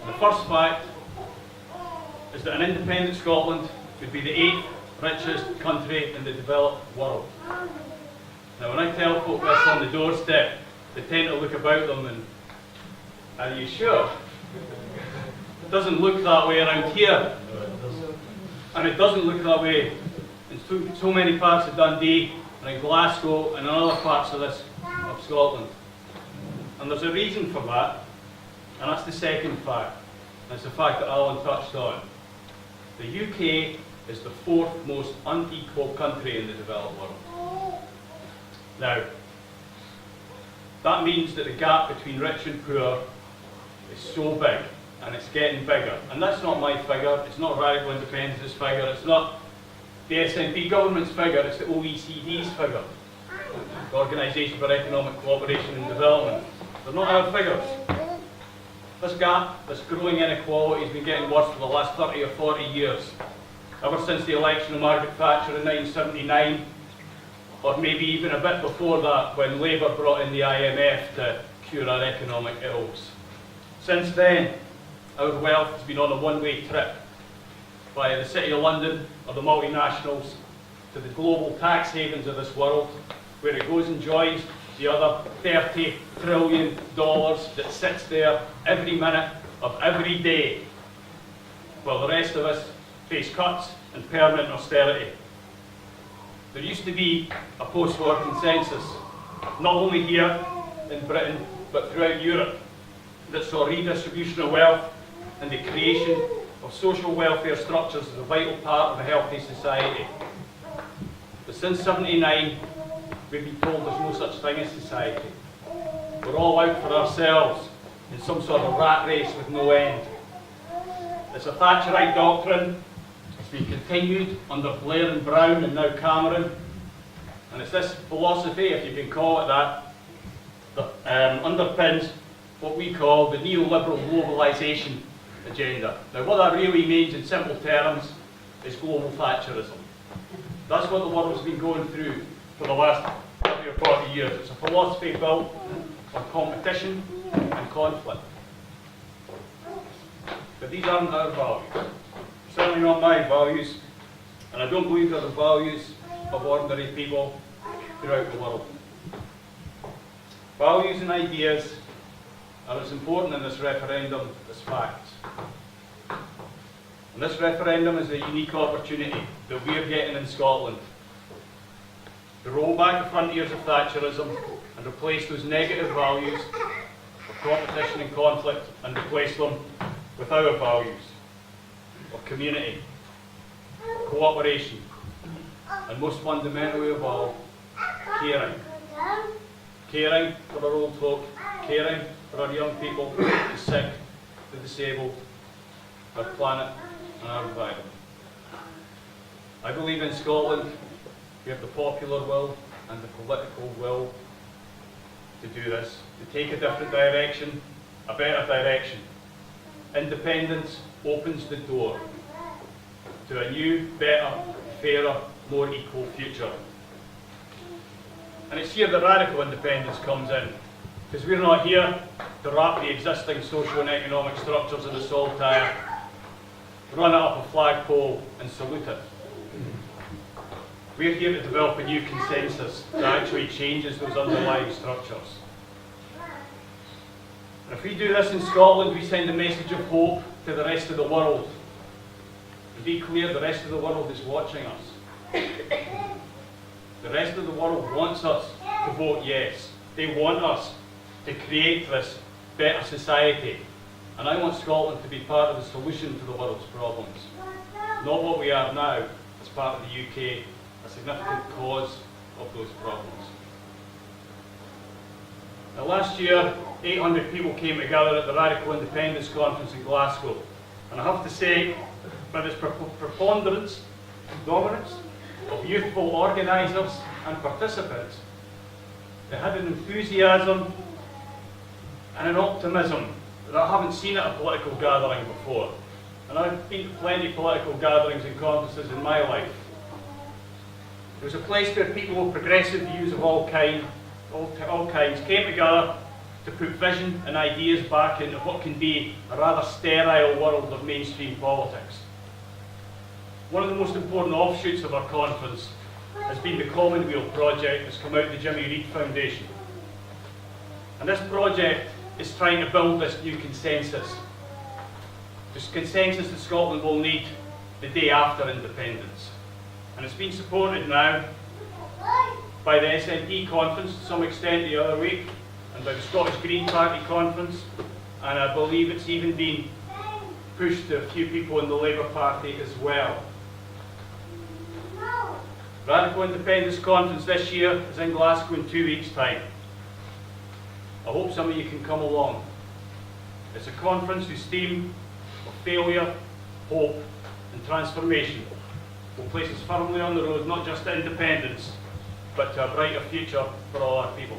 The first fact is that an independent Scotland would be the 8th richest country in the developed world. Now, when I tell folk this on the doorstep, they tend to look about them and, are you sure? It doesn't look that way around here. And it doesn't look that way in so many parts of Dundee and in Glasgow and in other parts of Scotland. And there's a reason for that, and that's the second fact. That's the fact that Alan touched on. The UK is the 4th most unequal country in the developed world. Now, that means that the gap between rich and poor is so big, and it's getting bigger. And that's not my figure, it's not Radical Independence's figure, it's not the SNP government's figure, it's the OECD's figure, the Organisation for Economic Cooperation and Development. They're not our figures. This gap, this growing inequality, has been getting worse for the last 30 or 40 years, ever since the election of Margaret Thatcher in 1979, or maybe even a bit before that, when Labour brought in the IMF to cure our economic ills. Since then, our wealth has been on a one-way trip via the City of London or the multinationals to the global tax havens of this world, where it goes and joins the other $30 trillion that sits there every minute of every day, while the rest of us face cuts and permanent austerity. There used to be a post-war consensus, not only here in Britain, but throughout Europe, that saw redistribution of wealth and the creation of social welfare structures as a vital part of a healthy society. But since '79, we've been told there's no such thing as society. We're all out for ourselves in some sort of rat race with no end. It's a Thatcherite doctrine. It's been continued under Blair and Brown and now Cameron. And it's this philosophy, if you can call it that, that underpins what we call the neoliberal globalisation agenda. Now, what that really means in simple terms is global Thatcherism. That's what the world's been going through for the last 30 or 40 years. It's a philosophy built on competition and conflict. But these aren't our values. Certainly not my values, and I don't believe they're the values of ordinary people throughout the world. Values and ideas are as important in this referendum as facts. And this referendum is a unique opportunity that we're getting in Scotland to roll back the frontiers of Thatcherism and replace those negative values of competition and conflict and replace them with our values of community, cooperation, and most fundamentally of all, caring. Caring for our old folk, caring for our young people, the sick, the disabled, our planet and our environment. I believe in Scotland we have the popular will and the political will to do this, to take a different direction, a better direction. Independence opens the door to a new, better, fairer, more equal future. And it's here that radical independence comes in, because we're not here to wrap the existing social and economic structures in a saltire, run it up a flagpole and salute it. We're here to develop a new consensus that actually changes those underlying structures. And if we do this in Scotland, we send a message of hope to the rest of the world. To be clear, the rest of the world is watching us. The rest of the world wants us to vote yes. They want us to create this better society. And I want Scotland to be part of the solution to the world's problems. Not what we are now, as part of the UK, a significant cause of those problems. Now, last year, 800 people came together at the Radical Independence Conference in Glasgow. And I have to say, by its preponderance, dominance of youthful organisers and participants, they had an enthusiasm and an optimism that I haven't seen at a political gathering before. And I've been to plenty of political gatherings and conferences in my life. It was a place where people with progressive views of all kinds came together to put vision and ideas back into what can be a rather sterile world of mainstream politics. One of the most important offshoots of our conference has been the Commonweal project that's come out of the Jimmy Reid Foundation. And this project is trying to build this new consensus. This consensus that Scotland will need the day after independence. And it's been supported now by the SNP conference to some extent the other week, and by the Scottish Green Party conference, and I believe it's even been pushed to a few people in the Labour Party as well. Radical Independence Conference this year is in Glasgow in 2 weeks' time. I hope some of you can come along. It's a conference whose theme of failure, hope and transformation will place us firmly on the road not just to independence, but to a brighter future for all our people.